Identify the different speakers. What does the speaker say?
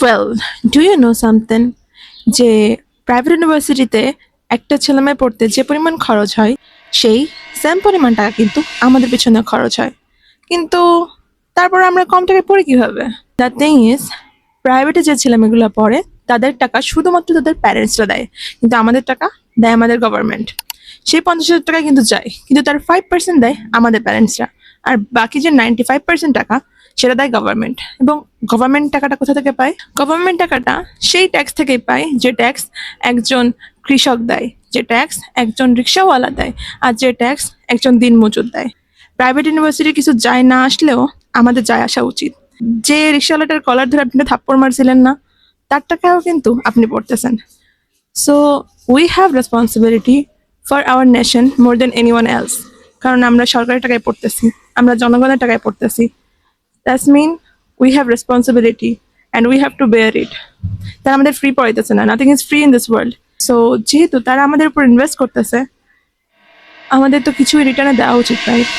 Speaker 1: Well, do you know something, যে private ইউনিভার্সিটিতে একটা ছেলেমেয়ে পড়তে যে পরিমাণ খরচ হয় সেই সেম পরিমাণ টাকা কিন্তু আমাদের পিছনে খরচ হয়, কিন্তু তারপর আমরা কম টাকায় পড়ি কিভাবে? দ্য থিং ইজ, প্রাইভেটে যে ছেলেমেয়েগুলো পড়ে তাদের টাকা শুধুমাত্র তাদের প্যারেন্টসরা দেয়, কিন্তু আমাদের টাকা দেয় আমাদের গভর্নমেন্ট। সেই 50,000 টাকা কিন্তু যায়, কিন্তু তার 5% দেয় আমাদের প্যারেন্টসরা, আর বাকি যে 95% টাকা সেটা দেয় গভর্নমেন্ট। এবং গভর্নমেন্ট টাকাটা কোথা থেকে পায়? গভর্নমেন্ট টাকাটা সেই ট্যাক্স থেকেই পায় যে ট্যাক্স একজন কৃষক দেয়, যে ট্যাক্স একজন রিক্সাওয়ালা দেয়, আর যে ট্যাক্স একজন দিনমজুর দেয়। প্রাইভেট ইউনিভার্সিটি কিছু যায় না আসলেও আমাদের যায় আসা উচিত। যে রিক্সাওয়ালাটার কলার ধরে আপনি থাপ্পড় মারছিলেন না, তার টাকাও কিন্তু আপনি পড়তেছেন। So we have responsibility for our nation more than anyone else. কারণ আমরা সরকারি টাকায় পড়তেছি, আমরা জনগণের টাকায় পড়তেছি। That's mean we have responsibility and we have to bear it. তারা আমাদের ফ্রি পড়াইতেছে না, nothing is free in this world. So যেহেতু তারা আমাদের উপর ইনভেস্ট করতেছে, আমাদের তো কিছুই রিটার্নে দেওয়া উচিত, রাইট?